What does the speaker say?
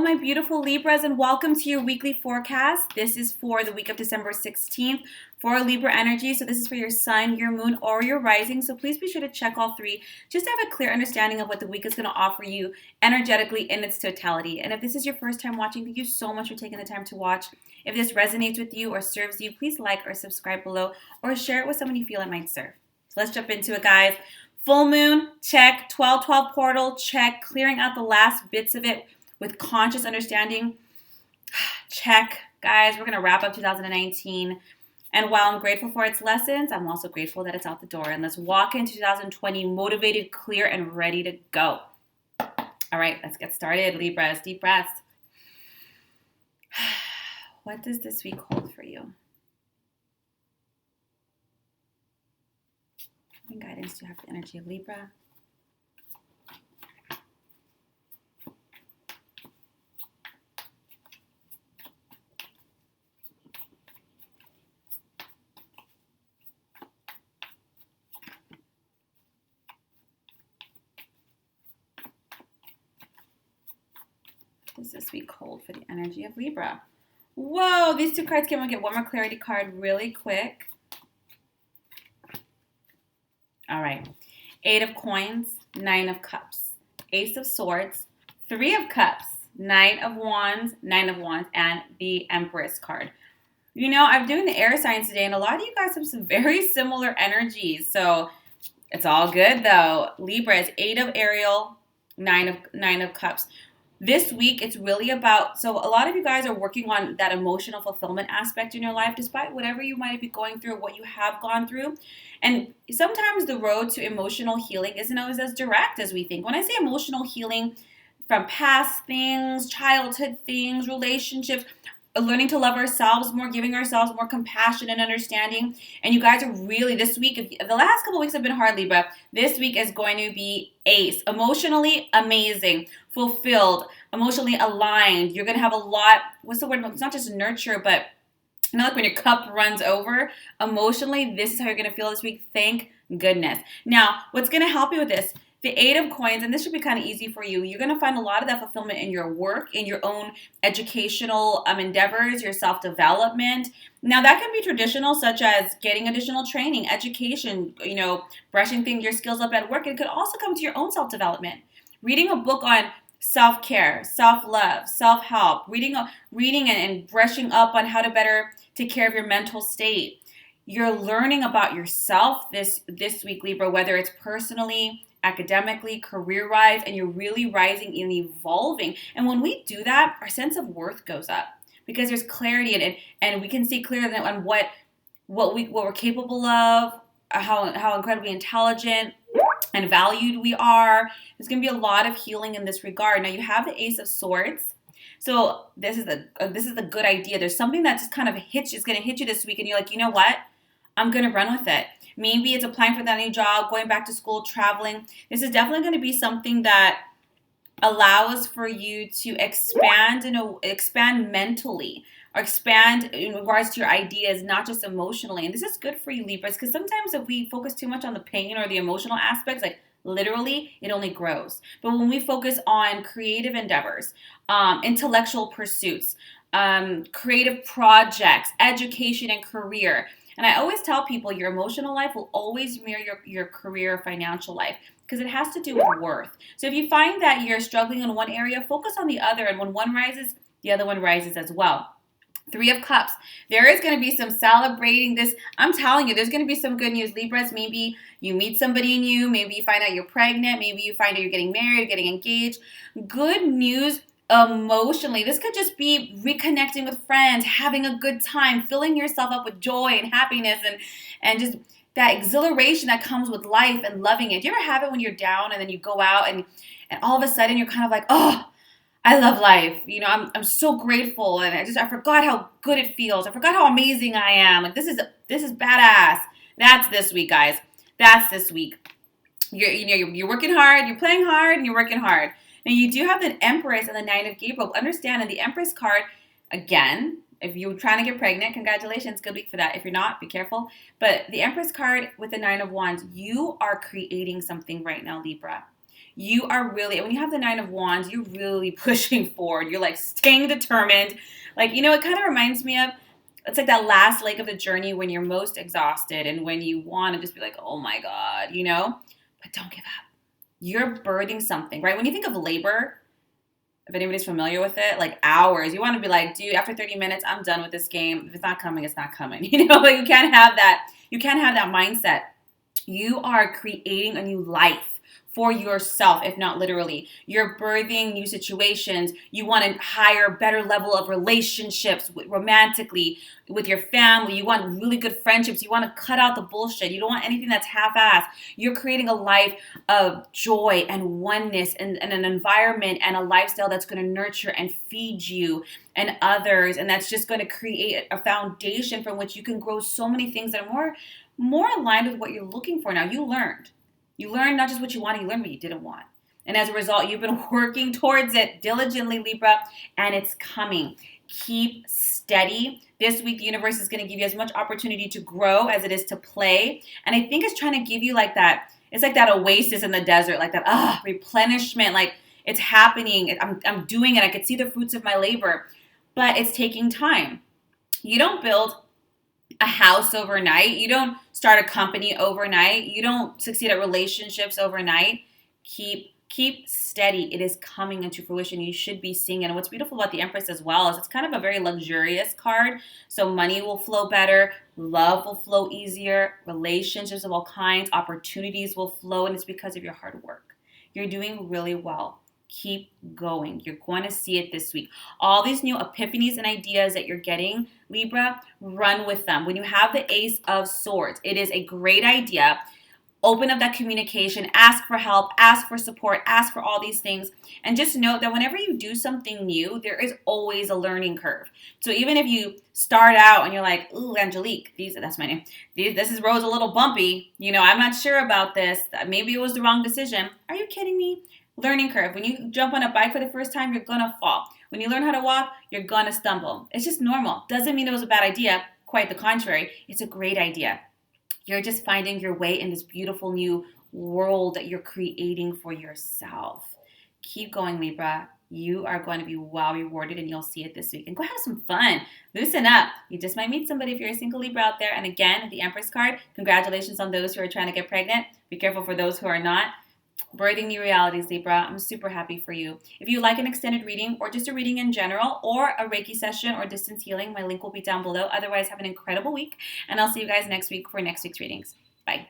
My beautiful Libras, and welcome to your weekly forecast. This is for the week of December 16th for Libra energy. So this is for your sun, your moon, or your rising. So please be sure to check all three just to have a clear understanding of what the week is going to offer you energetically in its totality. And if this is your first time watching, thank you so much for taking the time to watch. If this resonates with you or serves you, please like or subscribe below or share it with someone you feel it might serve. So let's jump into it, guys. Full moon, check. 12-12 portal, check. Clearing out the last bits of it with conscious understanding, check. Guys, we're going to wrap up 2019. And while I'm grateful for its lessons, I'm also grateful that it's out the door. And let's walk into 2020 motivated, clear, and ready to go. All right, let's get started. Libras, deep breaths. What does this week hold for you? What guidance do you have for the energy of Libra? Does this week hold for the energy of Libra? Whoa, these two cards came. We'll get one more clarity card really quick. All right. 8 of coins, 9 of cups, Ace of swords, 3 of cups, 9 of wands, and the Empress card. You know, I'm doing the air signs today, and a lot of you guys have some very similar energies. So it's all good, though. Libra is 8 of Ariel, 9 of cups. This week, it's really about, so a lot of you guys are working on that emotional fulfillment aspect in your life, despite whatever you might be going through, what you have gone through. And sometimes the road to emotional healing isn't always as direct as we think. When I say emotional healing, from past things, childhood things, relationships, learning to love ourselves more, giving ourselves more compassion and understanding. And you guys are really, this week, if the last couple weeks have been hard, Libra, this week is going to be ace. Emotionally amazing, fulfilled, emotionally aligned. You're going to have a lot, what's the word? It's not just nurture, but you know, like when your cup runs over, emotionally, this is how you're going to feel this week. Thank goodness. Now, what's going to help you with this? The 8 of coins, and this should be kind of easy for you. You're going to find a lot of that fulfillment in your work, in your own educational endeavors, your self-development. Now, that can be traditional, such as getting additional training, education, you know, brushing your skills up at work. It could also come to your own self-development. Reading a book on self-care, self-love, self-help, reading and brushing up on how to better take care of your mental state. You're learning about yourself this week, Libra, whether it's personally, academically, career-wise, and you're really rising and evolving. And when we do that, our sense of worth goes up because there's clarity in it, and we can see clearly on what we're capable of, how incredibly intelligent and valued we are. There's going to be a lot of healing in this regard. Now, you have the Ace of Swords. So this is a good idea. There's something that just kind of is going to hit you this week, and you're like, you know what? I'm going to run with it. Maybe it's applying for that new job, going back to school, traveling. This is definitely going to be something that allows for you to expand mentally, or expand in regards to your ideas, not just emotionally. And this is good for you, Libras, because sometimes if we focus too much on the pain or the emotional aspects, like literally, it only grows. But when we focus on creative endeavors, intellectual pursuits, creative projects, education and career, and I always tell people your emotional life will always mirror your career financial life because it has to do with worth. So if you find that you're struggling in one area, focus on the other. And when one rises, the other one rises as well. 3 of Cups. There is going to be some celebrating this. I'm telling you, there's going to be some good news, Libras. Maybe you meet somebody new. Maybe you find out you're pregnant. Maybe you find out you're getting married, getting engaged. Good news emotionally. This could just be reconnecting with friends, having a good time, filling yourself up with joy and happiness and just that exhilaration that comes with life and loving it. Do you ever have it when you're down and then you go out and all of a sudden you're kind of like, oh, I love life. You know, I'm so grateful, and I forgot how good it feels. I forgot how amazing I am. Like this is badass. That's this week, guys. That's this week. You're working hard, you're playing hard, and you're working hard. Now, you do have the Empress and the Nine of Gabriel. Understand, and the Empress card, again, if you're trying to get pregnant, congratulations, good week for that. If you're not, be careful. But the Empress card with the Nine of Wands, you are creating something right now, Libra. You are really, when you have the Nine of Wands, you're really pushing forward. You're like staying determined. Like, it kind of reminds me of, it's like that last leg of the journey when you're most exhausted and when you want to just be like, oh my God, but don't give up. You're birthing something, right? When you think of labor, if anybody's familiar with it, like hours, you want to be like, dude, after 30 minutes, I'm done with this game. If it's not coming, it's not coming. Like you can't have that. You can't have that mindset. You are creating a new life for yourself, if not literally. You're birthing new situations. You want a higher, better level of relationships romantically with your family. You want really good friendships. You want to cut out the bullshit. You don't want anything that's half-assed. You're creating a life of joy and oneness and an environment and a lifestyle that's going to nurture and feed you and others. And that's just going to create a foundation from which you can grow so many things that are more aligned with what you're looking for now. You learned not just what you wanted, you learned what you didn't want. And as a result, you've been working towards it diligently, Libra, and it's coming. Keep steady. This week, the universe is going to give you as much opportunity to grow as it is to play. And I think it's trying to give you like that, it's like that oasis in the desert, like that replenishment, like it's happening. I'm doing it. I could see the fruits of my labor, but it's taking time. You don't build a house overnight. You don't start a company overnight. You don't succeed at relationships overnight. Keep steady. It is coming into fruition. You should be seeing it. And what's beautiful about the Empress as well is it's kind of a very luxurious card. So money will flow better. Love will flow easier. Relationships of all kinds. Opportunities will flow. And it's because of your hard work. You're doing really well. Keep going. You're going to see it this week. All these new epiphanies and ideas that you're getting, Libra, run with them. When you have the Ace of Swords, it is a great idea. Open up that communication, ask for help, ask for support, ask for all these things. And just note that whenever you do something new, there is always a learning curve. So even if you start out and you're like, ooh, Angelic, that's my name. This road's a little bumpy. I'm not sure about this. Maybe it was the wrong decision. Are you kidding me? Learning curve. When you jump on a bike for the first time, you're going to fall. When you learn how to walk, you're going to stumble. It's just normal. Doesn't mean it was a bad idea. Quite the contrary. It's a great idea. You're just finding your way in this beautiful new world that you're creating for yourself. Keep going, Libra. You are going to be well rewarded and you'll see it this week. And go have some fun. Loosen up. You just might meet somebody if you're a single Libra out there. And again, the Empress card, congratulations on those who are trying to get pregnant. Be careful for those who are not. Birthing new realities, Libra. I'm super happy for you. If you like an extended reading or just a reading in general or a Reiki session or distance healing, my link will be down below. Otherwise, have an incredible week, and I'll see you guys next week for next week's readings. Bye.